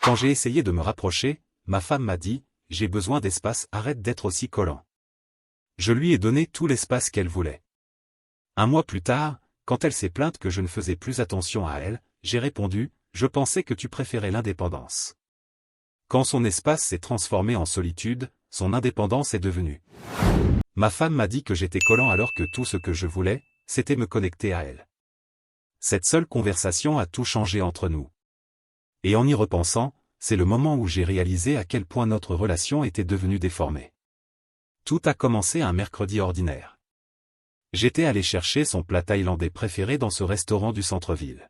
Quand j'ai essayé de me rapprocher, ma femme m'a dit « J'ai besoin d'espace, arrête d'être aussi collant ». Je lui ai donné tout l'espace qu'elle voulait. Un mois plus tard, quand elle s'est plainte que je ne faisais plus attention à elle, j'ai répondu « Je pensais que tu préférais l'indépendance ». Quand son espace s'est transformé en solitude, son indépendance est devenue. Ma femme m'a dit que j'étais collant alors que tout ce que je voulais, c'était me connecter à elle. Cette seule conversation a tout changé entre nous. Et en y repensant, c'est le moment où j'ai réalisé à quel point notre relation était devenue déformée. Tout a commencé un mercredi ordinaire. J'étais allé chercher son plat thaïlandais préféré dans ce restaurant du centre-ville.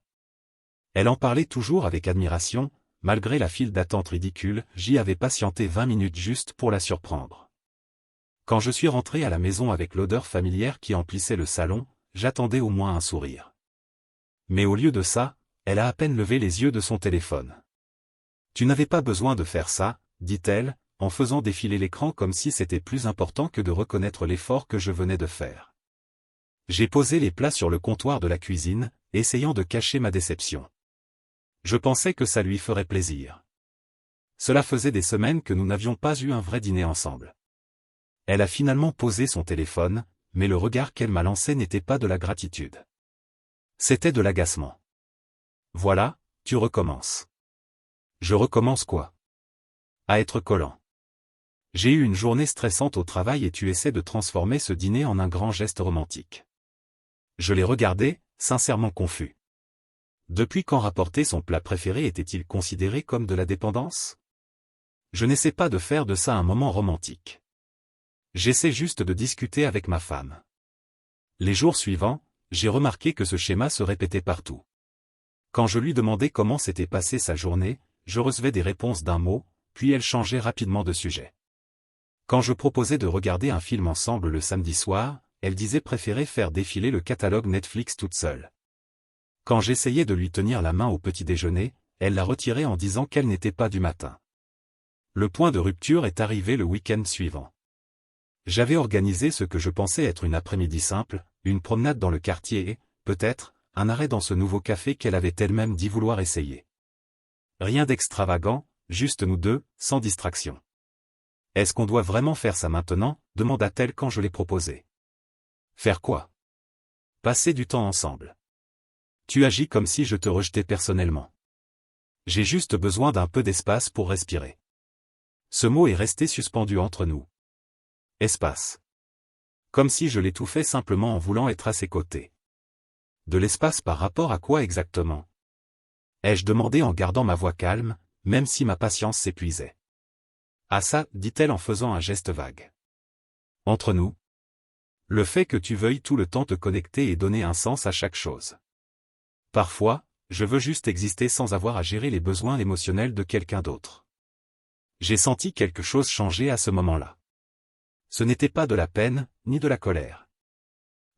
Elle en parlait toujours avec admiration, malgré la file d'attente ridicule, j'y avais patienté 20 minutes juste pour la surprendre. Quand je suis rentré à la maison avec l'odeur familière qui emplissait le salon, j'attendais au moins un sourire. Mais au lieu de ça, elle a à peine levé les yeux de son téléphone. « Tu n'avais pas besoin de faire ça, » dit-elle, en faisant défiler l'écran comme si c'était plus important que de reconnaître l'effort que je venais de faire. J'ai posé les plats sur le comptoir de la cuisine, essayant de cacher ma déception. Je pensais que ça lui ferait plaisir. Cela faisait des semaines que nous n'avions pas eu un vrai dîner ensemble. Elle a finalement posé son téléphone, mais le regard qu'elle m'a lancé n'était pas de la gratitude. C'était de l'agacement. « Voilà, tu recommences. » Je recommence quoi? À être collant. J'ai eu une journée stressante au travail et tu essaies de transformer ce dîner en un grand geste romantique. Je l'ai regardé, sincèrement confus. Depuis quand rapporter son plat préféré était-il considéré comme de la dépendance? Je n'essaie pas de faire de ça un moment romantique. J'essaie juste de discuter avec ma femme. Les jours suivants, j'ai remarqué que ce schéma se répétait partout. Quand je lui demandais comment s'était passée sa journée, je recevais des réponses d'un mot, puis elle changeait rapidement de sujet. Quand je proposais de regarder un film ensemble le samedi soir, elle disait préférer faire défiler le catalogue Netflix toute seule. Quand j'essayais de lui tenir la main au petit déjeuner, elle la retirait en disant qu'elle n'était pas du matin. Le point de rupture est arrivé le week-end suivant. J'avais organisé ce que je pensais être une après-midi simple, une promenade dans le quartier et, peut-être, un arrêt dans ce nouveau café qu'elle avait elle-même dit vouloir essayer. Rien d'extravagant, juste nous deux, sans distraction. « Est-ce qu'on doit vraiment faire ça maintenant ?» demanda-t-elle quand je l'ai proposé. « Faire quoi ? Passer du temps ensemble. Tu agis comme si je te rejetais personnellement. J'ai juste besoin d'un peu d'espace pour respirer. » Ce mot est resté suspendu entre nous. Espace. Comme si je l'étouffais simplement en voulant être à ses côtés. De l'espace par rapport à quoi exactement? Ai-je demandé en gardant ma voix calme, même si ma patience s'épuisait. Ah ça, dit-elle en faisant un geste vague. Entre nous. Le fait que tu veuilles tout le temps te connecter et donner un sens à chaque chose. Parfois, je veux juste exister sans avoir à gérer les besoins émotionnels de quelqu'un d'autre. J'ai senti quelque chose changer à ce moment-là. Ce n'était pas de la peine, ni de la colère.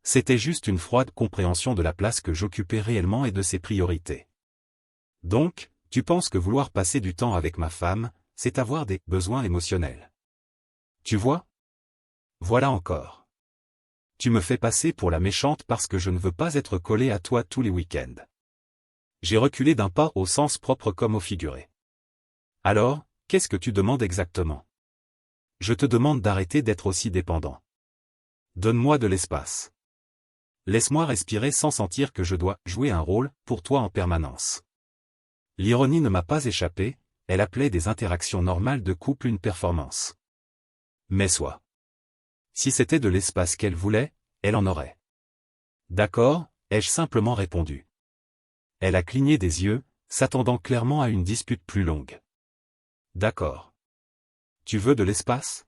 C'était juste une froide compréhension de la place que j'occupais réellement et de ses priorités. Donc, tu penses que vouloir passer du temps avec ma femme, c'est avoir des besoins émotionnels. Tu vois? Voilà encore. Tu me fais passer pour la méchante parce que je ne veux pas être collé à toi tous les week-ends. J'ai reculé d'un pas au sens propre comme au figuré. Alors, qu'est-ce que tu demandes exactement? Je te demande d'arrêter d'être aussi dépendant. Donne-moi de l'espace. Laisse-moi respirer sans sentir que je dois jouer un rôle pour toi en permanence. L'ironie ne m'a pas échappé, elle appelait des interactions normales de couple une performance. Mais soit. Si c'était de l'espace qu'elle voulait, elle en aurait. D'accord, ai-je simplement répondu. Elle a cligné des yeux, s'attendant clairement à une dispute plus longue. D'accord. Tu veux de l'espace?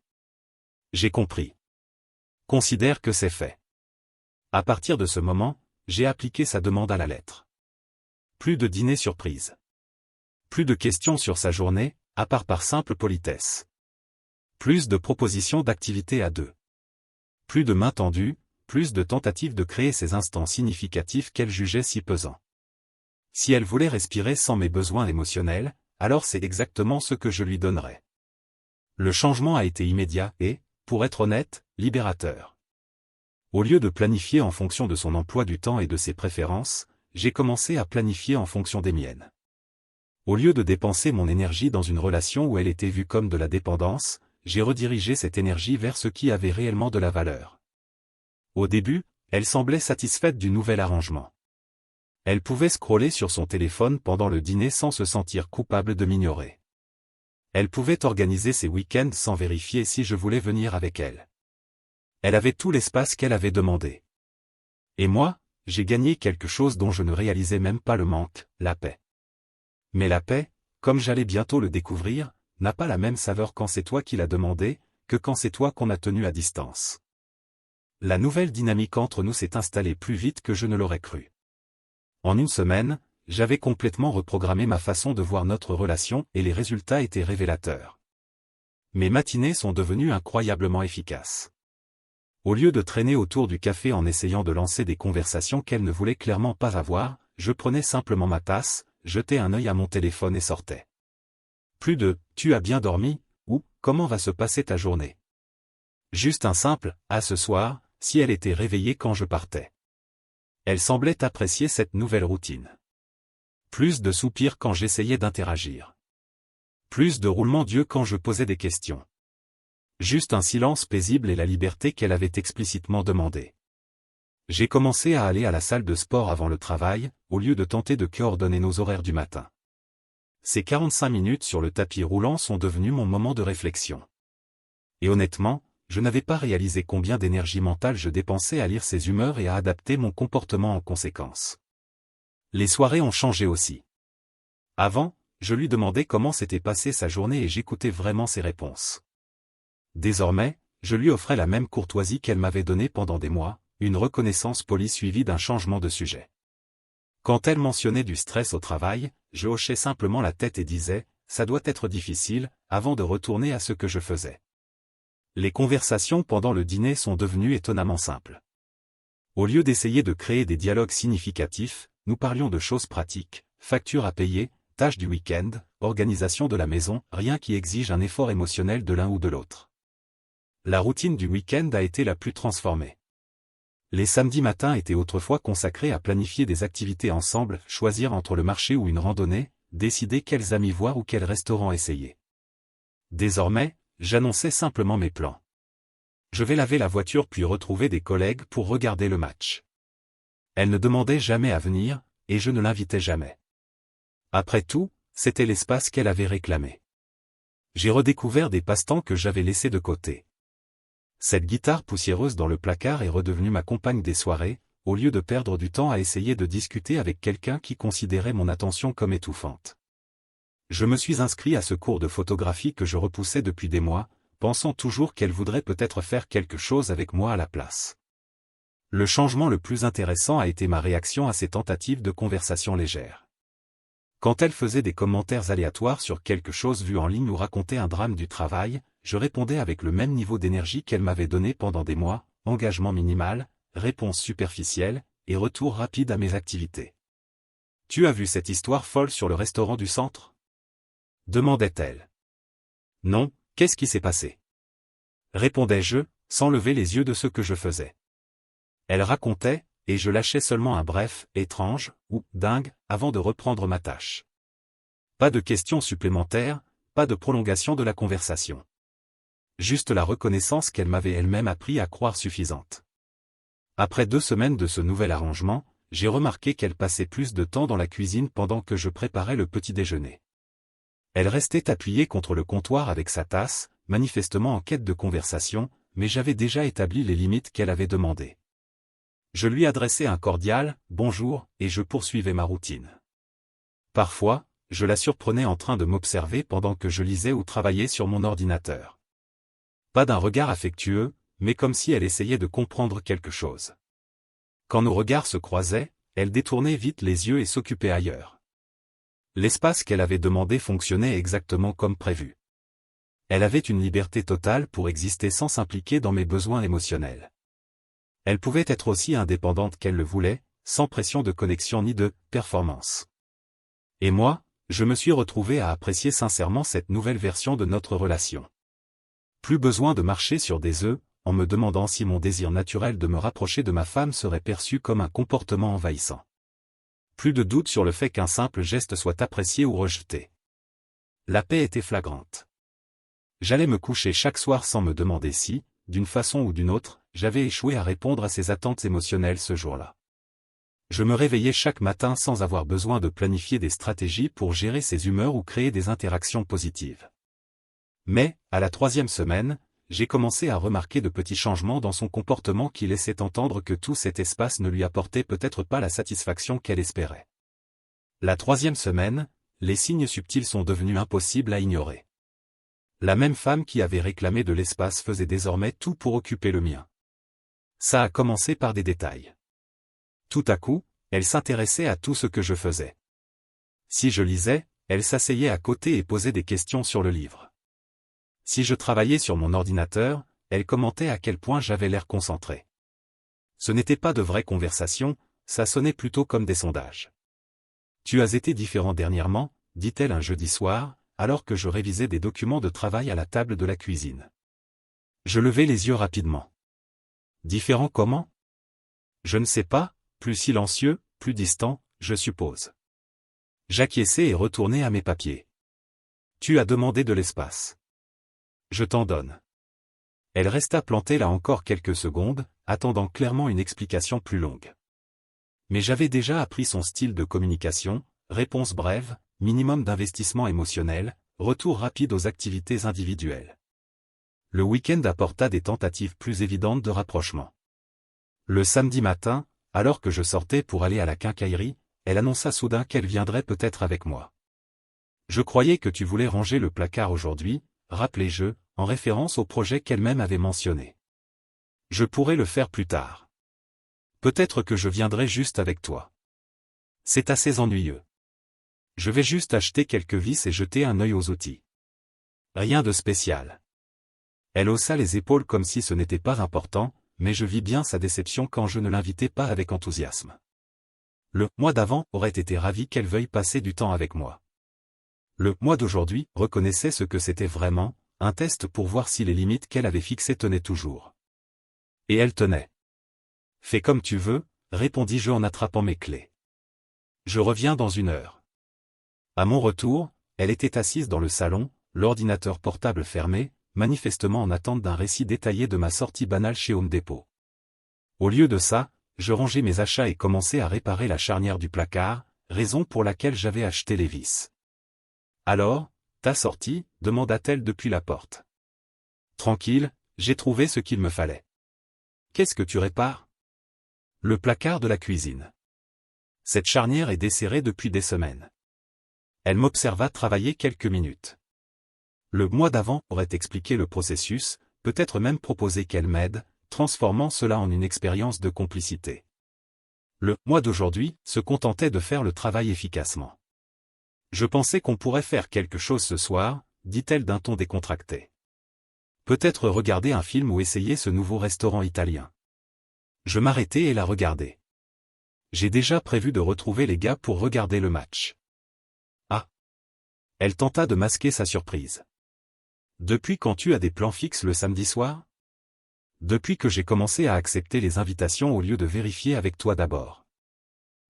J'ai compris. Considère que c'est fait. À partir de ce moment, j'ai appliqué sa demande à la lettre. Plus de dîner surprise. Plus de questions sur sa journée, à part par simple politesse. Plus de propositions d'activités à deux. Plus de mains tendues, plus de tentatives de créer ces instants significatifs qu'elle jugeait si pesants. Si elle voulait respirer sans mes besoins émotionnels, alors c'est exactement ce que je lui donnerais. Le changement a été immédiat et, pour être honnête, libérateur. Au lieu de planifier en fonction de son emploi du temps et de ses préférences, j'ai commencé à planifier en fonction des miennes. Au lieu de dépenser mon énergie dans une relation où elle était vue comme de la dépendance, j'ai redirigé cette énergie vers ce qui avait réellement de la valeur. Au début, elle semblait satisfaite du nouvel arrangement. Elle pouvait scroller sur son téléphone pendant le dîner sans se sentir coupable de m'ignorer. Elle pouvait organiser ses week-ends sans vérifier si je voulais venir avec elle. Elle avait tout l'espace qu'elle avait demandé. Et moi, j'ai gagné quelque chose dont je ne réalisais même pas le manque, la paix. Mais la paix, comme j'allais bientôt le découvrir, n'a pas la même saveur quand c'est toi qui l'as demandé, que quand c'est toi qu'on a tenu à distance. La nouvelle dynamique entre nous s'est installée plus vite que je ne l'aurais cru. En une semaine, j'avais complètement reprogrammé ma façon de voir notre relation et les résultats étaient révélateurs. Mes matinées sont devenues incroyablement efficaces. Au lieu de traîner autour du café en essayant de lancer des conversations qu'elle ne voulait clairement pas avoir, je prenais simplement ma tasse, jetais un œil à mon téléphone et sortais. Plus de « tu as bien dormi » ou « comment va se passer ta journée ?» Juste un simple « à ce soir » si elle était réveillée quand je partais. Elle semblait apprécier cette nouvelle routine. Plus de soupirs quand j'essayais d'interagir. Plus de roulements d'yeux quand je posais des questions. Juste un silence paisible et la liberté qu'elle avait explicitement demandée. J'ai commencé à aller à la salle de sport avant le travail, au lieu de tenter de coordonner nos horaires du matin. Ces 45 minutes sur le tapis roulant sont devenues mon moment de réflexion. Et honnêtement, je n'avais pas réalisé combien d'énergie mentale je dépensais à lire ses humeurs et à adapter mon comportement en conséquence. Les soirées ont changé aussi. Avant, je lui demandais comment s'était passée sa journée et j'écoutais vraiment ses réponses. Désormais, je lui offrais la même courtoisie qu'elle m'avait donnée pendant des mois, une reconnaissance polie suivie d'un changement de sujet. Quand elle mentionnait du stress au travail, je hochais simplement la tête et disais « ça doit être difficile » avant de retourner à ce que je faisais. Les conversations pendant le dîner sont devenues étonnamment simples. Au lieu d'essayer de créer des dialogues significatifs, nous parlions de choses pratiques, factures à payer, tâches du week-end, organisation de la maison, rien qui exige un effort émotionnel de l'un ou de l'autre. La routine du week-end a été la plus transformée. Les samedis matins étaient autrefois consacrés à planifier des activités ensemble, choisir entre le marché ou une randonnée, décider quels amis voir ou quel restaurant essayer. Désormais, j'annonçais simplement mes plans. Je vais laver la voiture puis retrouver des collègues pour regarder le match. Elle ne demandait jamais à venir, et je ne l'invitais jamais. Après tout, c'était l'espace qu'elle avait réclamé. J'ai redécouvert des passe-temps que j'avais laissés de côté. Cette guitare poussiéreuse dans le placard est redevenue ma compagne des soirées, au lieu de perdre du temps à essayer de discuter avec quelqu'un qui considérait mon attention comme étouffante. Je me suis inscrit à ce cours de photographie que je repoussais depuis des mois, pensant toujours qu'elle voudrait peut-être faire quelque chose avec moi à la place. Le changement le plus intéressant a été ma réaction à ces tentatives de conversation légère. Quand elle faisait des commentaires aléatoires sur quelque chose vu en ligne ou racontait un drame du travail, je répondais avec le même niveau d'énergie qu'elle m'avait donné pendant des mois, engagement minimal, réponse superficielle, et retour rapide à mes activités. « Tu as vu cette histoire folle sur le restaurant du centre ?» demandait-elle. « Non, qu'est-ce qui s'est passé ?» répondais-je, sans lever les yeux de ce que je faisais. Elle racontait, et je lâchais seulement un bref, étrange, ou dingue, avant de reprendre ma tâche. Pas de questions supplémentaires, pas de prolongation de la conversation. Juste la reconnaissance qu'elle m'avait elle-même appris à croire suffisante. Après 2 semaines de ce nouvel arrangement, j'ai remarqué qu'elle passait plus de temps dans la cuisine pendant que je préparais le petit déjeuner. Elle restait appuyée contre le comptoir avec sa tasse, manifestement en quête de conversation, mais j'avais déjà établi les limites qu'elle avait demandées. Je lui adressais un cordial « bonjour » et je poursuivais ma routine. Parfois, je la surprenais en train de m'observer pendant que je lisais ou travaillais sur mon ordinateur. Pas d'un regard affectueux, mais comme si elle essayait de comprendre quelque chose. Quand nos regards se croisaient, elle détournait vite les yeux et s'occupait ailleurs. L'espace qu'elle avait demandé fonctionnait exactement comme prévu. Elle avait une liberté totale pour exister sans s'impliquer dans mes besoins émotionnels. Elle pouvait être aussi indépendante qu'elle le voulait, sans pression de connexion ni de performance. Et moi, je me suis retrouvé à apprécier sincèrement cette nouvelle version de notre relation. Plus besoin de marcher sur des œufs, en me demandant si mon désir naturel de me rapprocher de ma femme serait perçu comme un comportement envahissant. Plus de doute sur le fait qu'un simple geste soit apprécié ou rejeté. La paix était flagrante. J'allais me coucher chaque soir sans me demander si, d'une façon ou d'une autre, j'avais échoué à répondre à ses attentes émotionnelles ce jour-là. Je me réveillais chaque matin sans avoir besoin de planifier des stratégies pour gérer ses humeurs ou créer des interactions positives. Mais, à la 3e semaine, j'ai commencé à remarquer de petits changements dans son comportement qui laissaient entendre que tout cet espace ne lui apportait peut-être pas la satisfaction qu'elle espérait. La 3e semaine, les signes subtils sont devenus impossibles à ignorer. La même femme qui avait réclamé de l'espace faisait désormais tout pour occuper le mien. Ça a commencé par des détails. Tout à coup, elle s'intéressait à tout ce que je faisais. Si je lisais, elle s'asseyait à côté et posait des questions sur le livre. Si je travaillais sur mon ordinateur, elle commentait à quel point j'avais l'air concentré. Ce n'était pas de vraies conversations, ça sonnait plutôt comme des sondages. « Tu as été différent dernièrement », dit-elle un jeudi soir, alors que je révisais des documents de travail à la table de la cuisine. Je levai les yeux rapidement. « Différent comment ? Je ne sais pas, plus silencieux, plus distant, je suppose. » J'acquiesçai et retournai à mes papiers. « Tu as demandé de l'espace. Je t'en donne. » Elle resta plantée là encore quelques secondes, attendant clairement une explication plus longue. Mais j'avais déjà appris son style de communication, réponse brève, minimum d'investissement émotionnel, retour rapide aux activités individuelles. Le week-end apporta des tentatives plus évidentes de rapprochement. Le samedi matin, alors que je sortais pour aller à la quincaillerie, elle annonça soudain qu'elle viendrait peut-être avec moi. « Je croyais que tu voulais ranger le placard aujourd'hui », rappelai-je, en référence au projet qu'elle-même avait mentionné. « Je pourrais le faire plus tard. Peut-être que je viendrai juste avec toi. C'est assez ennuyeux. Je vais juste acheter quelques vis et jeter un œil aux outils. Rien de spécial. » Elle haussa les épaules comme si ce n'était pas important, mais je vis bien sa déception quand je ne l'invitais pas avec enthousiasme. Le mois d'avant aurait été ravi qu'elle veuille passer du temps avec moi. Le mois d'aujourd'hui reconnaissait ce que c'était vraiment, un test pour voir si les limites qu'elle avait fixées tenaient toujours. Et elle tenait. « Fais comme tu veux, » répondis-je en attrapant mes clés. « Je reviens dans 1 heure. » À mon retour, elle était assise dans le salon, l'ordinateur portable fermé, manifestement en attente d'un récit détaillé de ma sortie banale chez Home Depot. Au lieu de ça, je rangeais mes achats et commençais à réparer la charnière du placard, raison pour laquelle j'avais acheté les vis. « Alors, t'as sorti ?» demanda-t-elle depuis la porte. « Tranquille, j'ai trouvé ce qu'il me fallait. »« Qu'est-ce que tu répares ?»« Le placard de la cuisine. Cette charnière est desserrée depuis des semaines. » Elle m'observa travailler quelques minutes. Le mois d'avant aurait expliqué le processus, peut-être même proposé qu'elle m'aide, transformant cela en une expérience de complicité. Le mois d'aujourd'hui se contentait de faire le travail efficacement. « Je pensais qu'on pourrait faire quelque chose ce soir, » dit-elle d'un ton décontracté. « Peut-être regarder un film ou essayer ce nouveau restaurant italien. » Je m'arrêtai et la regardai. J'ai déjà prévu de retrouver les gars pour regarder le match. Ah. Elle tenta de masquer sa surprise. Depuis quand tu as des plans fixes le samedi soir ? Depuis que j'ai commencé à accepter les invitations au lieu de vérifier avec toi d'abord.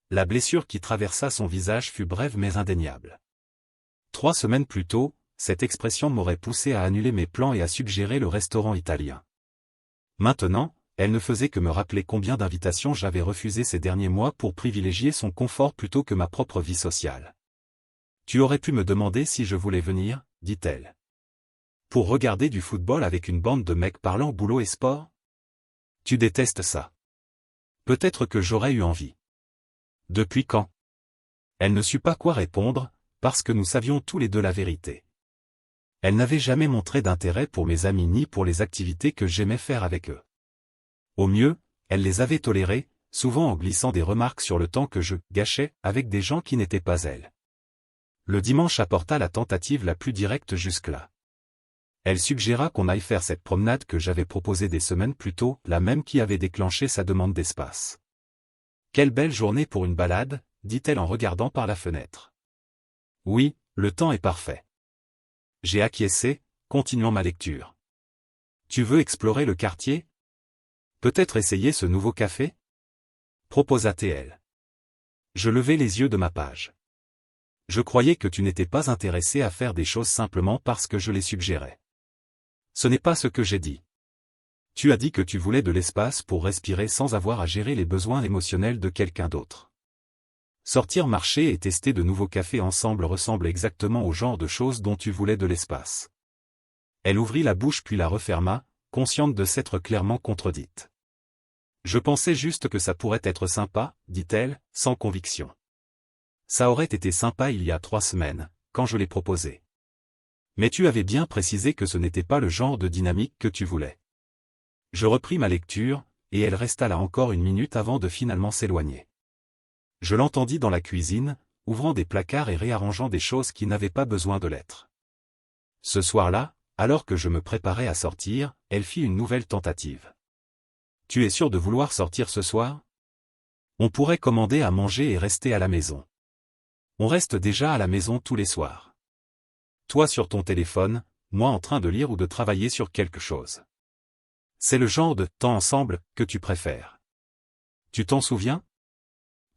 La blessure qui traversa son visage fut brève mais indéniable. 3 semaines plus tôt, cette expression m'aurait poussé à annuler mes plans et à suggérer le restaurant italien. Maintenant, elle ne faisait que me rappeler combien d'invitations j'avais refusées ces derniers mois pour privilégier son confort plutôt que ma propre vie sociale. « Tu aurais pu me demander si je voulais venir, » dit-elle. « Pour regarder du football avec une bande de mecs parlant boulot et sport ? Tu détestes ça. Peut-être que j'aurais eu envie. » Depuis quand ? Elle ne sut pas quoi répondre, parce que nous savions tous les deux la vérité. Elle n'avait jamais montré d'intérêt pour mes amis ni pour les activités que j'aimais faire avec eux. Au mieux, elle les avait tolérées, souvent en glissant des remarques sur le temps que je gâchais avec des gens qui n'étaient pas elle. Le dimanche apporta la tentative la plus directe jusque-là. Elle suggéra qu'on aille faire cette promenade que j'avais proposée des semaines plus tôt, la même qui avait déclenché sa demande d'espace. « Quelle belle journée pour une balade », dit-elle en regardant par la fenêtre. « Oui, le temps est parfait. » J'ai acquiescé, continuant ma lecture. « Tu veux explorer le quartier ? Peut-être essayer ce nouveau café ? » proposa-t-elle. Je levai les yeux de ma page. Je croyais que tu n'étais pas intéressé à faire des choses simplement parce que je les suggérais. Ce n'est pas ce que j'ai dit. Tu as dit que tu voulais de l'espace pour respirer sans avoir à gérer les besoins émotionnels de quelqu'un d'autre. Sortir marcher et tester de nouveaux cafés ensemble ressemble exactement au genre de choses dont tu voulais de l'espace. Elle ouvrit la bouche puis la referma, consciente de s'être clairement contredite. Je pensais juste que ça pourrait être sympa, dit-elle, sans conviction. Ça aurait été sympa il y a 3 semaines, quand je l'ai proposé. Mais tu avais bien précisé que ce n'était pas le genre de dynamique que tu voulais. Je repris ma lecture, et elle resta là encore 1 minute avant de finalement s'éloigner. Je l'entendis dans la cuisine, ouvrant des placards et réarrangeant des choses qui n'avaient pas besoin de l'être. Ce soir-là, alors que je me préparais à sortir, elle fit une nouvelle tentative. « Tu es sûr de vouloir sortir ce soir ? On pourrait commander à manger et rester à la maison. On reste déjà à la maison tous les soirs. Toi sur ton téléphone, moi en train de lire ou de travailler sur quelque chose. C'est le genre de temps ensemble que tu préfères. Tu t'en souviens ?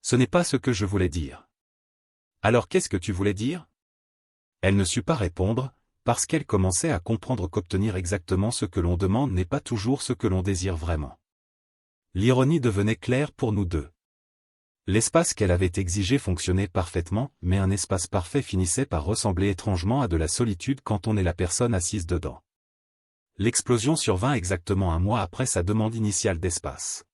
Ce n'est pas ce que je voulais dire. Alors qu'est-ce que tu voulais dire ? Elle ne sut pas répondre, parce qu'elle commençait à comprendre qu'obtenir exactement ce que l'on demande n'est pas toujours ce que l'on désire vraiment. L'ironie devenait claire pour nous deux. L'espace qu'elle avait exigé fonctionnait parfaitement, mais un espace parfait finissait par ressembler étrangement à de la solitude quand on est la personne assise dedans. L'explosion survint exactement 1 mois après sa demande initiale d'espace.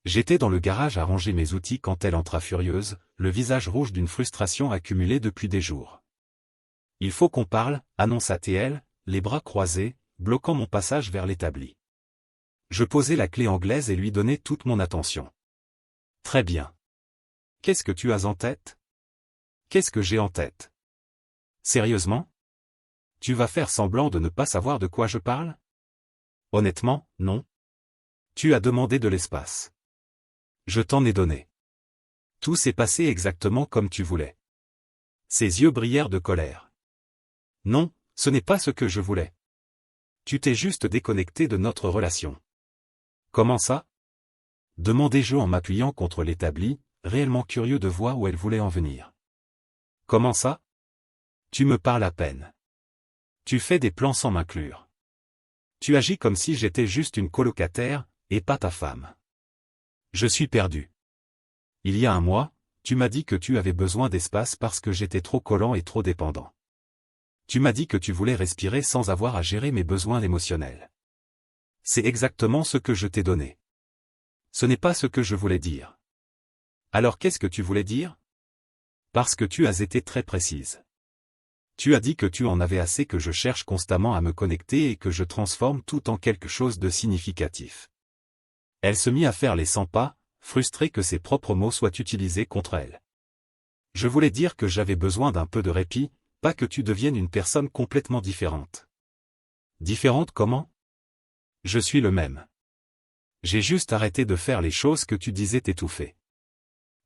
J'étais dans le garage à ranger mes outils quand elle entra furieuse, le visage rouge d'une frustration accumulée depuis des jours. « Il faut qu'on parle », annonça-t-elle, les bras croisés, bloquant mon passage vers l'établi. Je posai la clé anglaise et lui donnai toute mon attention. « Très bien. Qu'est-ce que tu as en tête ? Qu'est-ce que j'ai en tête ? Sérieusement ? Tu vas faire semblant de ne pas savoir de quoi je parle ? Honnêtement, non. Tu as demandé de l'espace. Je t'en ai donné. Tout s'est passé exactement comme tu voulais. » Ses yeux brillèrent de colère. « Non, ce n'est pas ce que je voulais. Tu t'es juste déconnecté de notre relation. » « Comment ça ? » demandai-je en m'appuyant contre l'établi, réellement curieux de voir où elle voulait en venir. « Comment ça ? Tu me parles à peine. Tu fais des plans sans m'inclure. Tu agis comme si j'étais juste une colocataire, et pas ta femme. Je suis perdu. Il y a 1 mois, tu m'as dit que tu avais besoin d'espace parce que j'étais trop collant et trop dépendant. Tu m'as dit que tu voulais respirer sans avoir à gérer mes besoins émotionnels. C'est exactement ce que je t'ai donné. Ce n'est pas ce que je voulais dire. Alors qu'est-ce que tu voulais dire ? Parce que tu as été très précise. Tu as dit que tu en avais assez que je cherche constamment à me connecter et que je transforme tout en quelque chose de significatif. Elle se mit à faire les 100 pas, frustrée que ses propres mots soient utilisés contre elle. Je voulais dire que j'avais besoin d'un peu de répit, pas que tu deviennes une personne complètement différente. Différente comment ? Je suis le même. J'ai juste arrêté de faire les choses que tu disais t'étouffer.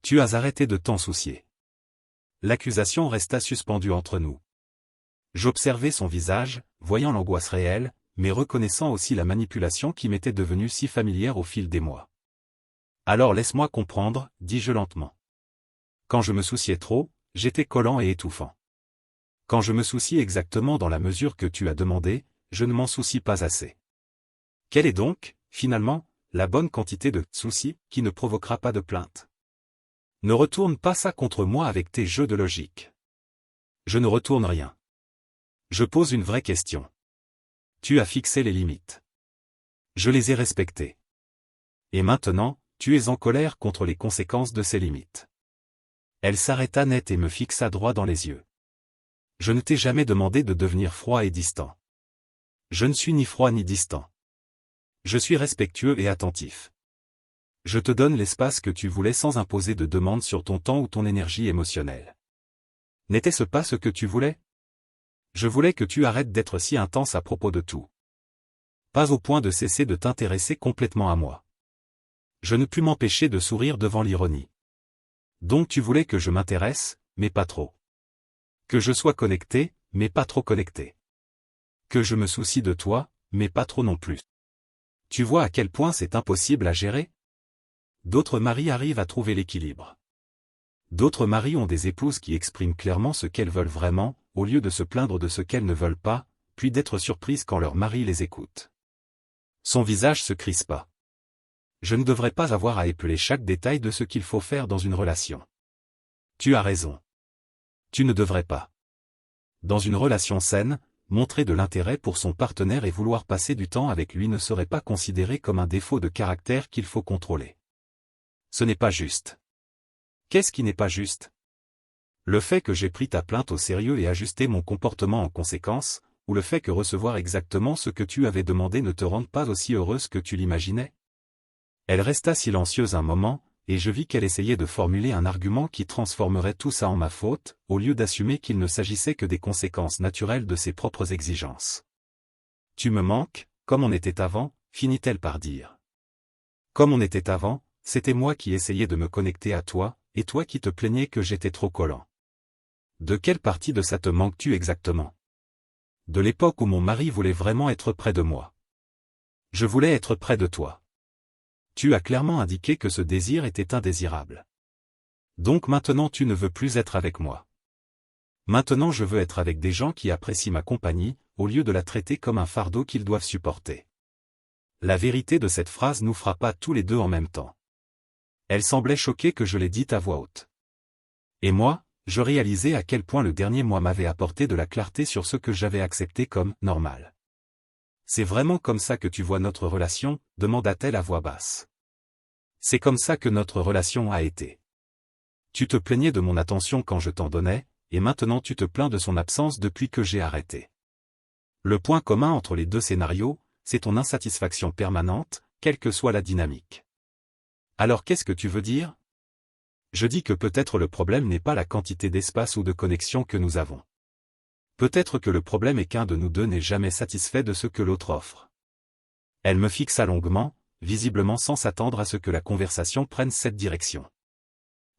Tu as arrêté de t'en soucier. L'accusation resta suspendue entre nous. J'observais son visage, voyant l'angoisse réelle, mais reconnaissant aussi la manipulation qui m'était devenue si familière au fil des mois. Alors laisse-moi comprendre, dis-je lentement. Quand je me souciais trop, j'étais collant et étouffant. Quand je me soucie exactement dans la mesure que tu as demandé, je ne m'en soucie pas assez. Quelle est donc, finalement, la bonne quantité de soucis qui ne provoquera pas de plainte ? Ne retourne pas ça contre moi avec tes jeux de logique. Je ne retourne rien. Je pose une vraie question. Tu as fixé les limites. Je les ai respectées. Et maintenant, tu es en colère contre les conséquences de ces limites. Elle s'arrêta net et me fixa droit dans les yeux. Je ne t'ai jamais demandé de devenir froid et distant. Je ne suis ni froid ni distant. Je suis respectueux et attentif. Je te donne l'espace que tu voulais sans imposer de demande sur ton temps ou ton énergie émotionnelle. N'était-ce pas ce que tu voulais ? Je voulais que tu arrêtes d'être si intense à propos de tout. Pas au point de cesser de t'intéresser complètement à moi. Je ne pus m'empêcher de sourire devant l'ironie. Donc tu voulais que je m'intéresse, mais pas trop. Que je sois connecté, mais pas trop connecté. Que je me soucie de toi, mais pas trop non plus. Tu vois à quel point c'est impossible à gérer ? D'autres maris arrivent à trouver l'équilibre. D'autres maris ont des épouses qui expriment clairement ce qu'elles veulent vraiment, au lieu de se plaindre de ce qu'elles ne veulent pas, puis d'être surprises quand leur mari les écoute. Son visage se crispa. Je ne devrais pas avoir à épeler chaque détail de ce qu'il faut faire dans une relation. Tu as raison. Tu ne devrais pas. Dans une relation saine, montrer de l'intérêt pour son partenaire et vouloir passer du temps avec lui ne serait pas considéré comme un défaut de caractère qu'il faut contrôler. Ce n'est pas juste. Qu'est-ce qui n'est pas juste? Le fait que j'ai pris ta plainte au sérieux et ajusté mon comportement en conséquence, ou le fait que recevoir exactement ce que tu avais demandé ne te rende pas aussi heureuse que tu l'imaginais? Elle resta silencieuse un moment, et je vis qu'elle essayait de formuler un argument qui transformerait tout ça en ma faute, au lieu d'assumer qu'il ne s'agissait que des conséquences naturelles de ses propres exigences. Tu me manques, comme on était avant, finit-elle par dire. Comme on était avant, c'était moi qui essayais de me connecter à toi, et toi qui te plaignais que j'étais trop collant. De quelle partie de ça te manques-tu exactement? De l'époque où mon mari voulait vraiment être près de moi. Je voulais être près de toi. Tu as clairement indiqué que ce désir était indésirable. Donc maintenant tu ne veux plus être avec moi. Maintenant je veux être avec des gens qui apprécient ma compagnie, au lieu de la traiter comme un fardeau qu'ils doivent supporter. La vérité de cette phrase nous frappa tous les deux en même temps. Elle semblait choquée que je l'ai dite à voix haute. Et moi, je réalisais à quel point le dernier mois m'avait apporté de la clarté sur ce que j'avais accepté comme « normal ». C'est vraiment comme ça que tu vois notre relation, demanda-t-elle à voix basse. C'est comme ça que notre relation a été. Tu te plaignais de mon attention quand je t'en donnais, et maintenant tu te plains de son absence depuis que j'ai arrêté. Le point commun entre les deux scénarios, c'est ton insatisfaction permanente, quelle que soit la dynamique. Alors qu'est-ce que tu veux dire? Je dis que peut-être le problème n'est pas la quantité d'espace ou de connexion que nous avons. Peut-être que le problème est qu'un de nous deux n'est jamais satisfait de ce que l'autre offre. Elle me fixa longuement, visiblement sans s'attendre à ce que la conversation prenne cette direction.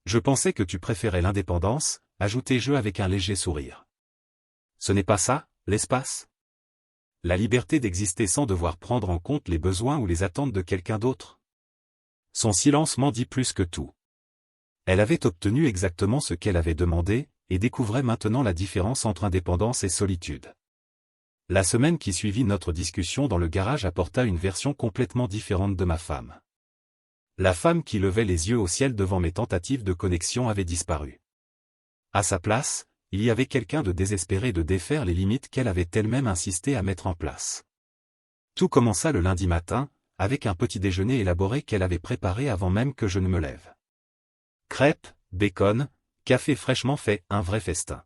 Je pensais que tu préférais l'indépendance, ajoutai-je avec un léger sourire. Ce n'est pas ça, l'espace? La liberté d'exister sans devoir prendre en compte les besoins ou les attentes de quelqu'un d'autre? Son silence m'en dit plus que tout. Elle avait obtenu exactement ce qu'elle avait demandé, et découvrait maintenant la différence entre indépendance et solitude. La semaine qui suivit notre discussion dans le garage apporta une version complètement différente de ma femme. La femme qui levait les yeux au ciel devant mes tentatives de connexion avait disparu. À sa place, il y avait quelqu'un de désespéré de défaire les limites qu'elle avait elle-même insisté à mettre en place. Tout commença le lundi matin, avec un petit déjeuner élaboré qu'elle avait préparé avant même que je ne me lève. Crêpes, bacon, café fraîchement fait, un vrai festin.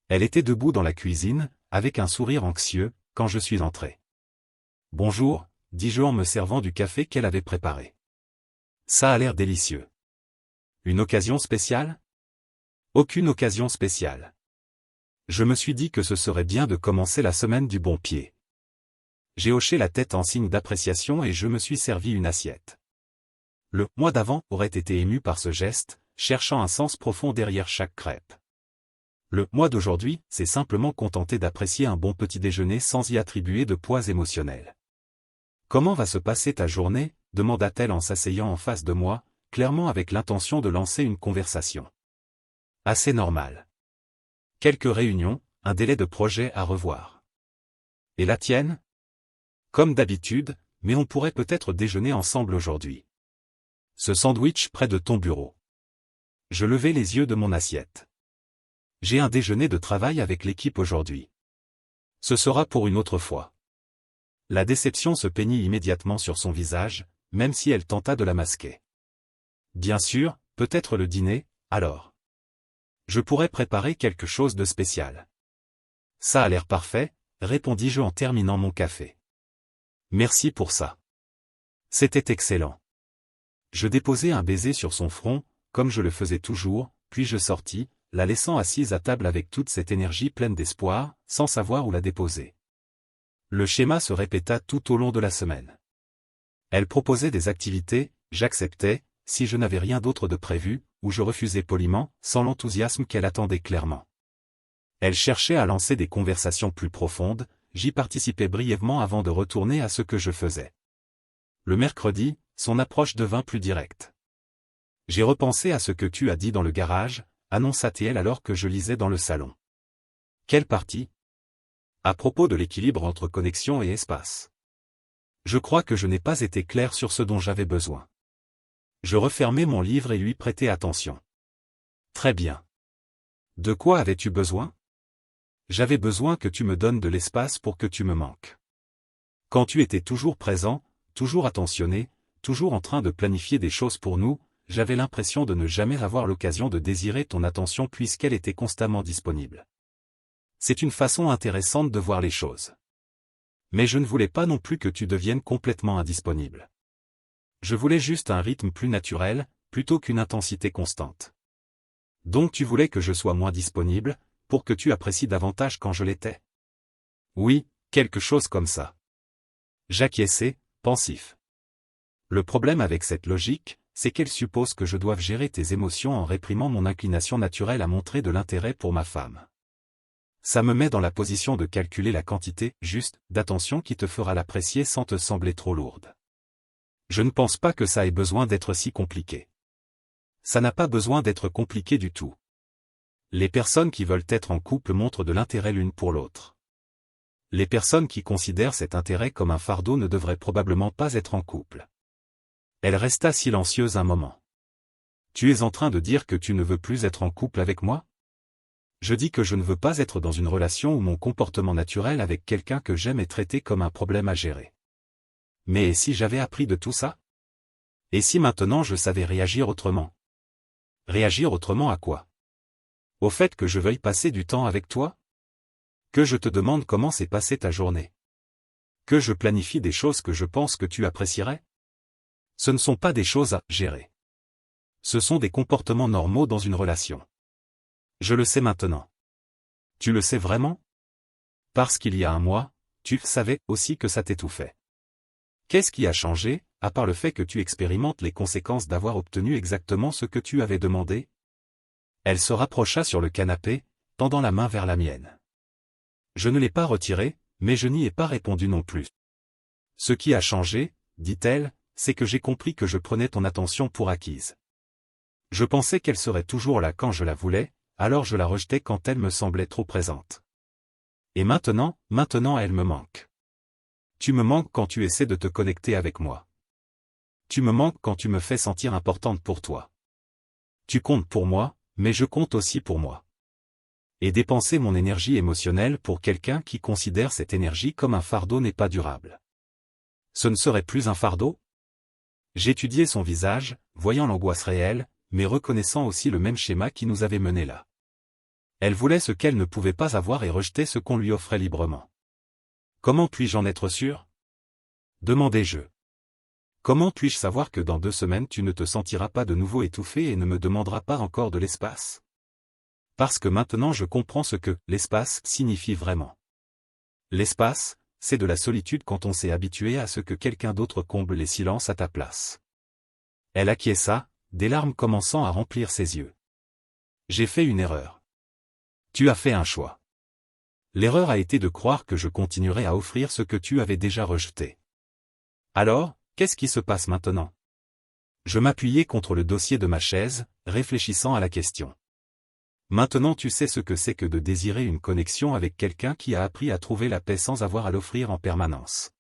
Elle était debout dans la cuisine, avec un sourire anxieux, quand je suis entré. « Bonjour », dis-je en me servant du café qu'elle avait préparé. « Ça a l'air délicieux. » Une occasion spéciale? Aucune occasion spéciale. Je me suis dit que ce serait bien de commencer la semaine du bon pied. J'ai hoché la tête en signe d'appréciation et je me suis servi une assiette. Le mois d'avant aurait été ému par ce geste, cherchant un sens profond derrière chaque crêpe. Le mois d'aujourd'hui s'est simplement contenté d'apprécier un bon petit déjeuner sans y attribuer de poids émotionnel. « Comment va se passer ta journée ?» demanda-t-elle en s'asseyant en face de moi, clairement avec l'intention de lancer une conversation. « Assez normal. Quelques réunions, un délai de projet à revoir. Et la tienne ? Comme d'habitude, mais on pourrait peut-être déjeuner ensemble aujourd'hui. Ce sandwich près de ton bureau. » Je levai les yeux de mon assiette. J'ai un déjeuner de travail avec l'équipe aujourd'hui. Ce sera pour une autre fois. La déception se peignit immédiatement sur son visage, même si elle tenta de la masquer. Bien sûr, peut-être le dîner, alors. Je pourrais préparer quelque chose de spécial. Ça a l'air parfait, répondis-je en terminant mon café. Merci pour ça. C'était excellent. Je déposai un baiser sur son front, comme je le faisais toujours, puis je sortis, la laissant assise à table avec toute cette énergie pleine d'espoir, sans savoir où la déposer. Le schéma se répéta tout au long de la semaine. Elle proposait des activités, j'acceptais, si je n'avais rien d'autre de prévu, ou je refusais poliment, sans l'enthousiasme qu'elle attendait clairement. Elle cherchait à lancer des conversations plus profondes, j'y participais brièvement avant de retourner à ce que je faisais. Le mercredi, son approche devint plus directe. J'ai repensé à ce que tu as dit dans le garage, annonça-t-elle alors que je lisais dans le salon. Quelle partie? À propos de l'équilibre entre connexion et espace. Je crois que je n'ai pas été clair sur ce dont j'avais besoin. Je refermai mon livre et lui prêtai attention. Très bien. De quoi avais-tu besoin? J'avais besoin que tu me donnes de l'espace pour que tu me manques. Quand tu étais toujours présent, toujours attentionné, toujours en train de planifier des choses pour nous, j'avais l'impression de ne jamais avoir l'occasion de désirer ton attention puisqu'elle était constamment disponible. C'est une façon intéressante de voir les choses. Mais je ne voulais pas non plus que tu deviennes complètement indisponible. Je voulais juste un rythme plus naturel, plutôt qu'une intensité constante. Donc tu voulais que je sois moins disponible, pour que tu apprécies davantage quand je l'étais? Oui, quelque chose comme ça. J'acquiesçai, pensif. Le problème avec cette logique, c'est qu'elle suppose que je doive gérer tes émotions en réprimant mon inclination naturelle à montrer de l'intérêt pour ma femme. Ça me met dans la position de calculer la quantité, juste, d'attention qui te fera l'apprécier sans te sembler trop lourde. Je ne pense pas que ça ait besoin d'être si compliqué. Ça n'a pas besoin d'être compliqué du tout. Les personnes qui veulent être en couple montrent de l'intérêt l'une pour l'autre. Les personnes qui considèrent cet intérêt comme un fardeau ne devraient probablement pas être en couple. Elle resta silencieuse un moment. Tu es en train de dire que tu ne veux plus être en couple avec moi? Je dis que je ne veux pas être dans une relation où mon comportement naturel avec quelqu'un que j'aime est traité comme un problème à gérer. Mais et si j'avais appris de tout ça? Et si maintenant je savais réagir autrement? Réagir autrement à quoi? Au fait que je veuille passer du temps avec toi? Que je te demande comment s'est passée ta journée? Que je planifie des choses que je pense que tu apprécierais? Ce ne sont pas des choses à gérer. Ce sont des comportements normaux dans une relation. Je le sais maintenant. Tu le sais vraiment? Parce qu'il y a un mois, tu savais aussi que ça t'étouffait. Qu'est-ce qui a changé, à part le fait que tu expérimentes les conséquences d'avoir obtenu exactement ce que tu avais demandé? Elle se rapprocha sur le canapé, tendant la main vers la mienne. Je ne l'ai pas retirée, mais je n'y ai pas répondu non plus. Ce qui a changé, dit-elle, c'est que j'ai compris que je prenais ton attention pour acquise. Je pensais qu'elle serait toujours là quand je la voulais, alors je la rejetais quand elle me semblait trop présente. Et maintenant elle me manque. Tu me manques quand tu essaies de te connecter avec moi. Tu me manques quand tu me fais sentir importante pour toi. Tu comptes pour moi, mais je compte aussi pour moi. Et dépenser mon énergie émotionnelle pour quelqu'un qui considère cette énergie comme un fardeau n'est pas durable. Ce ne serait plus un fardeau? J'étudiais son visage, voyant l'angoisse réelle, mais reconnaissant aussi le même schéma qui nous avait menés là. Elle voulait ce qu'elle ne pouvait pas avoir et rejetait ce qu'on lui offrait librement. Comment puis-je en être sûr? Demandai-je. Comment puis-je savoir que dans 2 semaines tu ne te sentiras pas de nouveau étouffé et ne me demanderas pas encore de l'espace? Parce que maintenant je comprends ce que l'espace signifie vraiment. L'espace, c'est de la solitude quand on s'est habitué à ce que quelqu'un d'autre comble les silences à ta place. Elle acquiesça, des larmes commençant à remplir ses yeux. J'ai fait une erreur. Tu as fait un choix. L'erreur a été de croire que je continuerais à offrir ce que tu avais déjà rejeté. Alors, qu'est-ce qui se passe maintenant? Je m'appuyai contre le dossier de ma chaise, réfléchissant à la question. Maintenant tu sais ce que c'est que de désirer une connexion avec quelqu'un qui a appris à trouver la paix sans avoir à l'offrir en permanence.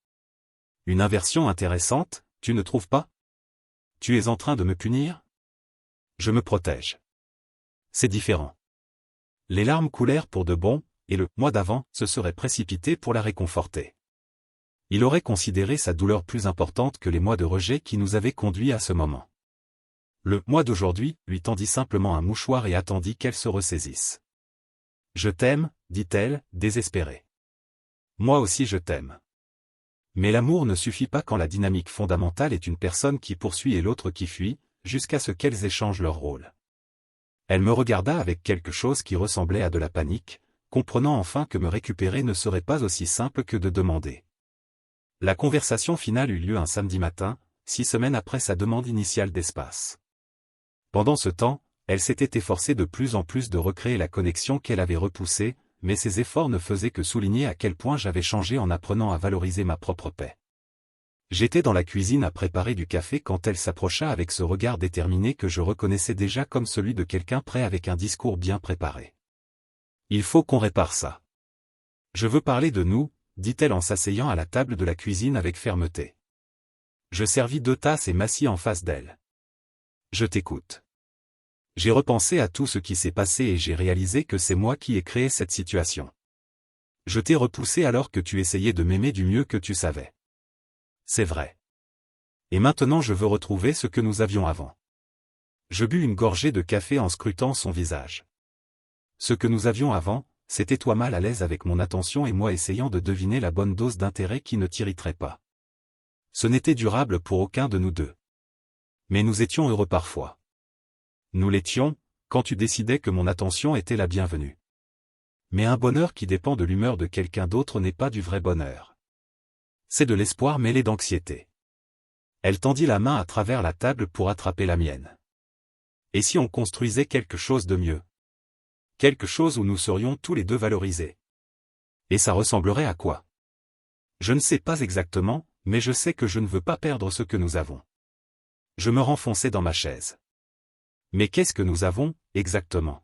Une inversion intéressante, tu ne trouves pas? Tu es en train de me punir? Je me protège. C'est différent. Les larmes coulèrent pour de bon, et le « moi d'avant » se serait précipité pour la réconforter. Il aurait considéré sa douleur plus importante que les mois de rejet qui nous avaient conduits à ce moment. Le « moi d'aujourd'hui » lui tendit simplement un mouchoir et attendit qu'elle se ressaisisse. « Je t'aime » dit-elle, désespérée. « Moi aussi je t'aime. » Mais l'amour ne suffit pas quand la dynamique fondamentale est une personne qui poursuit et l'autre qui fuit, jusqu'à ce qu'elles échangent leur rôle. Elle me regarda avec quelque chose qui ressemblait à de la panique, comprenant enfin que me récupérer ne serait pas aussi simple que de demander. La conversation finale eut lieu un samedi matin, 6 semaines après sa demande initiale d'espace. Pendant ce temps, elle s'était efforcée de plus en plus de recréer la connexion qu'elle avait repoussée, mais ses efforts ne faisaient que souligner à quel point j'avais changé en apprenant à valoriser ma propre paix. J'étais dans la cuisine à préparer du café quand elle s'approcha avec ce regard déterminé que je reconnaissais déjà comme celui de quelqu'un prêt avec un discours bien préparé. Il faut qu'on répare ça. Je veux parler de nous, dit-elle en s'asseyant à la table de la cuisine avec fermeté. Je servis 2 tasses et m'assis en face d'elle. Je t'écoute. J'ai repensé à tout ce qui s'est passé et j'ai réalisé que c'est moi qui ai créé cette situation. Je t'ai repoussé alors que tu essayais de m'aimer du mieux que tu savais. C'est vrai. Et maintenant je veux retrouver ce que nous avions avant. Je bus une gorgée de café en scrutant son visage. Ce que nous avions avant, c'était toi mal à l'aise avec mon attention et moi essayant de deviner la bonne dose d'intérêt qui ne t'irriterait pas. Ce n'était durable pour aucun de nous deux. Mais nous étions heureux parfois. Nous l'étions, quand tu décidais que mon attention était la bienvenue. Mais un bonheur qui dépend de l'humeur de quelqu'un d'autre n'est pas du vrai bonheur. C'est de l'espoir mêlé d'anxiété. Elle tendit la main à travers la table pour attraper la mienne. Et si on construisait quelque chose de mieux? Quelque chose où nous serions tous les deux valorisés. Et ça ressemblerait à quoi? Je ne sais pas exactement, mais je sais que je ne veux pas perdre ce que nous avons. Je me renfonçais dans ma chaise. Mais qu'est-ce que nous avons, exactement?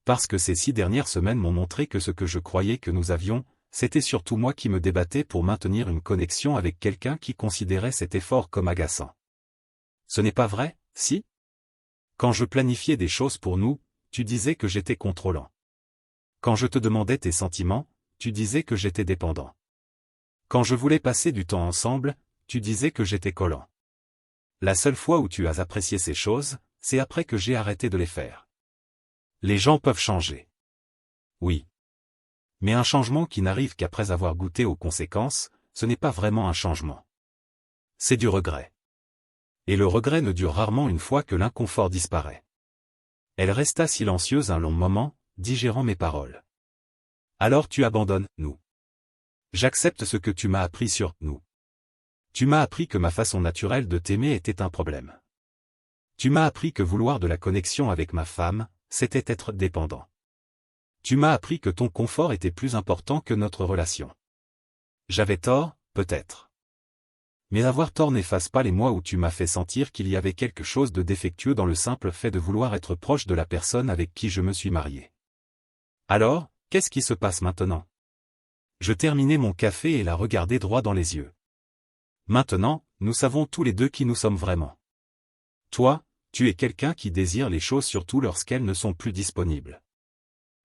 Parce que ces 6 dernières semaines m'ont montré que ce que je croyais que nous avions, c'était surtout moi qui me débattais pour maintenir une connexion avec quelqu'un qui considérait cet effort comme agaçant. Ce n'est pas vrai, si? Quand je planifiais des choses pour nous, tu disais que j'étais contrôlant. Quand je te demandais tes sentiments, tu disais que j'étais dépendant. Quand je voulais passer du temps ensemble, tu disais que j'étais collant. La seule fois où tu as apprécié ces choses, c'est après que j'ai arrêté de les faire. Les gens peuvent changer. Oui. Mais un changement qui n'arrive qu'après avoir goûté aux conséquences, ce n'est pas vraiment un changement. C'est du regret. Et le regret ne dure rarement une fois que l'inconfort disparaît. Elle resta silencieuse un long moment, digérant mes paroles. Alors tu abandonnes, nous. J'accepte ce que tu m'as appris sur nous. Tu m'as appris que ma façon naturelle de t'aimer était un problème. Tu m'as appris que vouloir de la connexion avec ma femme, c'était être dépendant. Tu m'as appris que ton confort était plus important que notre relation. J'avais tort, peut-être. Mais avoir tort n'efface pas les mois où tu m'as fait sentir qu'il y avait quelque chose de défectueux dans le simple fait de vouloir être proche de la personne avec qui je me suis marié. Alors, qu'est-ce qui se passe maintenant? Je terminai mon café et la regardai droit dans les yeux. Maintenant, nous savons tous les deux qui nous sommes vraiment. Toi, tu es quelqu'un qui désire les choses surtout lorsqu'elles ne sont plus disponibles.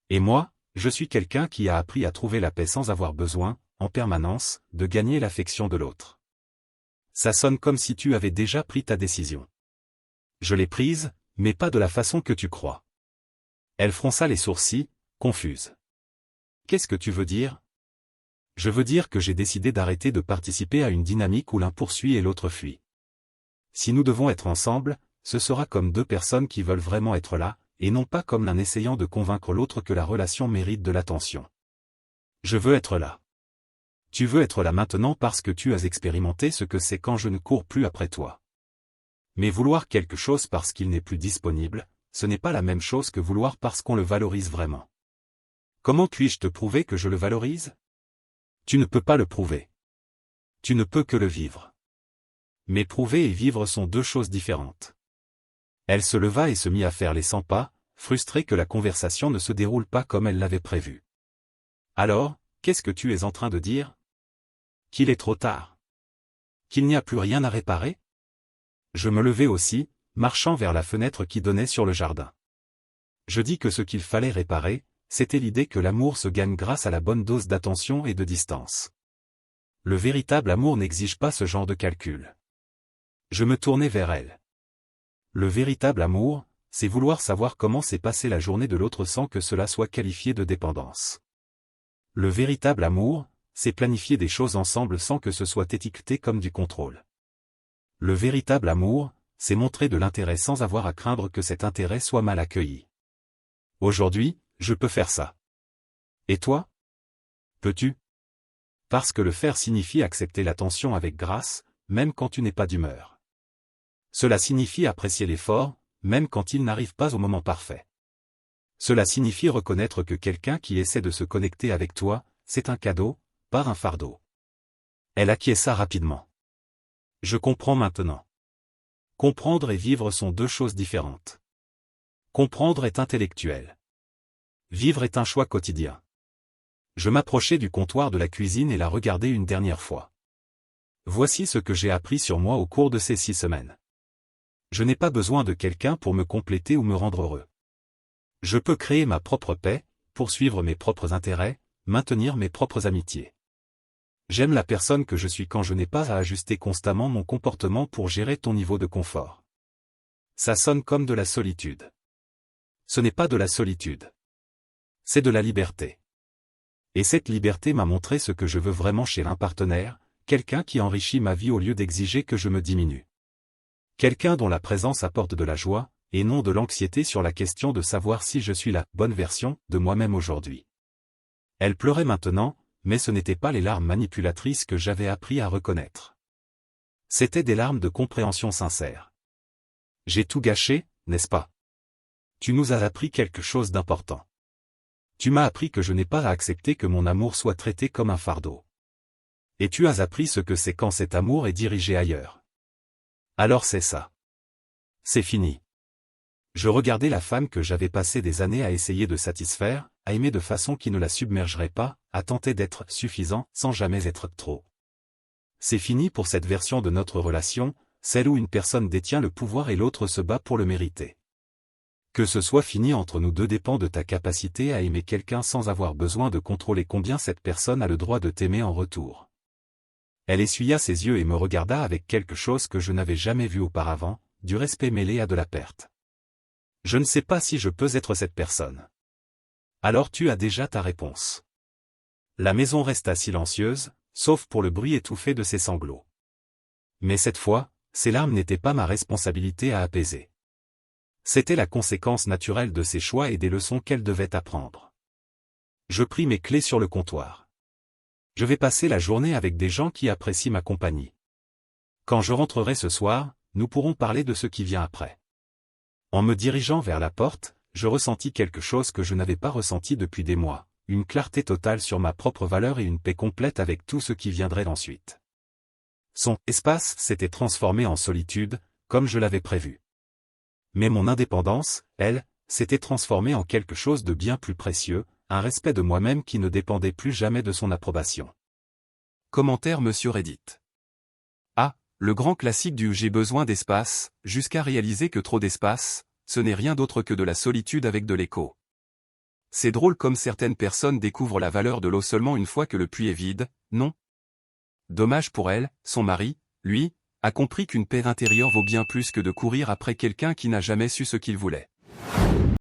Et moi, je suis quelqu'un qui a appris à trouver la paix sans avoir besoin, en permanence, de gagner l'affection de l'autre. Ça sonne comme si tu avais déjà pris ta décision. Je l'ai prise, mais pas de la façon que tu crois. Elle fronça les sourcils, confuse. Qu'est-ce que tu veux dire? Je veux dire que j'ai décidé d'arrêter de participer à une dynamique où l'un poursuit et l'autre fuit. Si nous devons être ensemble, ce sera comme 2 personnes qui veulent vraiment être là, et non pas comme l'un essayant de convaincre l'autre que la relation mérite de l'attention. Je veux être là. Tu veux être là maintenant parce que tu as expérimenté ce que c'est quand je ne cours plus après toi. Mais vouloir quelque chose parce qu'il n'est plus disponible, ce n'est pas la même chose que vouloir parce qu'on le valorise vraiment. Comment puis-je te prouver que je le valorise? Tu ne peux pas le prouver. Tu ne peux que le vivre. Mais prouver et vivre sont 2 choses différentes. Elle se leva et se mit à faire les 100 pas, frustrée que la conversation ne se déroule pas comme elle l'avait prévu. Alors, qu'est-ce que tu es en train de dire? Qu'il est trop tard. Qu'il n'y a plus rien à réparer? Je me levai aussi, marchant vers la fenêtre qui donnait sur le jardin. Je dis que ce qu'il fallait réparer, c'était l'idée que l'amour se gagne grâce à la bonne dose d'attention et de distance. Le véritable amour n'exige pas ce genre de calcul. Je me tournai vers elle. Le véritable amour, c'est vouloir savoir comment s'est passée la journée de l'autre sans que cela soit qualifié de dépendance. Le véritable amour, c'est planifier des choses ensemble sans que ce soit étiqueté comme du contrôle. Le véritable amour, c'est montrer de l'intérêt sans avoir à craindre que cet intérêt soit mal accueilli. Aujourd'hui, je peux faire ça. Et toi? Peux-tu? Parce que le faire signifie accepter l'attention avec grâce, même quand tu n'es pas d'humeur. Cela signifie apprécier l'effort, même quand il n'arrive pas au moment parfait. Cela signifie reconnaître que quelqu'un qui essaie de se connecter avec toi, c'est un cadeau, pas un fardeau. Elle acquiesça rapidement. Je comprends maintenant. Comprendre et vivre sont deux choses différentes. Comprendre est intellectuel. Vivre est un choix quotidien. Je m'approchai du comptoir de la cuisine et la regardai une dernière fois. Voici ce que j'ai appris sur moi au cours de ces 6 semaines. Je n'ai pas besoin de quelqu'un pour me compléter ou me rendre heureux. Je peux créer ma propre paix, poursuivre mes propres intérêts, maintenir mes propres amitiés. J'aime la personne que je suis quand je n'ai pas à ajuster constamment mon comportement pour gérer ton niveau de confort. Ça sonne comme de la solitude. Ce n'est pas de la solitude. C'est de la liberté. Et cette liberté m'a montré ce que je veux vraiment chez un partenaire, quelqu'un qui enrichit ma vie au lieu d'exiger que je me diminue. Quelqu'un dont la présence apporte de la joie, et non de l'anxiété sur la question de savoir si je suis la bonne version de moi-même aujourd'hui. Elle pleurait maintenant, mais ce n'étaient pas les larmes manipulatrices que j'avais appris à reconnaître. C'étaient des larmes de compréhension sincère. J'ai tout gâché, n'est-ce pas? Tu nous as appris quelque chose d'important. Tu m'as appris que je n'ai pas à accepter que mon amour soit traité comme un fardeau. Et tu as appris ce que c'est quand cet amour est dirigé ailleurs. Alors c'est ça. C'est fini. Je regardais la femme que j'avais passé des années à essayer de satisfaire, à aimer de façon qui ne la submergerait pas, à tenter d'être suffisant sans jamais être trop. C'est fini pour cette version de notre relation, celle où une personne détient le pouvoir et l'autre se bat pour le mériter. Que ce soit fini entre nous deux dépend de ta capacité à aimer quelqu'un sans avoir besoin de contrôler combien cette personne a le droit de t'aimer en retour. Elle essuya ses yeux et me regarda avec quelque chose que je n'avais jamais vu auparavant, du respect mêlé à de la perte. Je ne sais pas si je peux être cette personne. Alors tu as déjà ta réponse. La maison resta silencieuse, sauf pour le bruit étouffé de ses sanglots. Mais cette fois, ces larmes n'étaient pas ma responsabilité à apaiser. C'était la conséquence naturelle de ses choix et des leçons qu'elle devait apprendre. Je pris mes clés sur le comptoir. Je vais passer la journée avec des gens qui apprécient ma compagnie. Quand je rentrerai ce soir, nous pourrons parler de ce qui vient après. En me dirigeant vers la porte, je ressentis quelque chose que je n'avais pas ressenti depuis des mois, une clarté totale sur ma propre valeur et une paix complète avec tout ce qui viendrait ensuite. Son espace s'était transformé en solitude, comme je l'avais prévu. Mais mon indépendance, elle, s'était transformée en quelque chose de bien plus précieux, un respect de moi-même qui ne dépendait plus jamais de son approbation. Commentaire Monsieur Reddit. Ah, le grand classique du « j'ai besoin d'espace », jusqu'à réaliser que trop d'espace, ce n'est rien d'autre que de la solitude avec de l'écho. C'est drôle comme certaines personnes découvrent la valeur de l'eau seulement une fois que le puits est vide, non? Dommage pour elle, son mari, lui, a compris qu'une paix intérieure vaut bien plus que de courir après quelqu'un qui n'a jamais su ce qu'il voulait.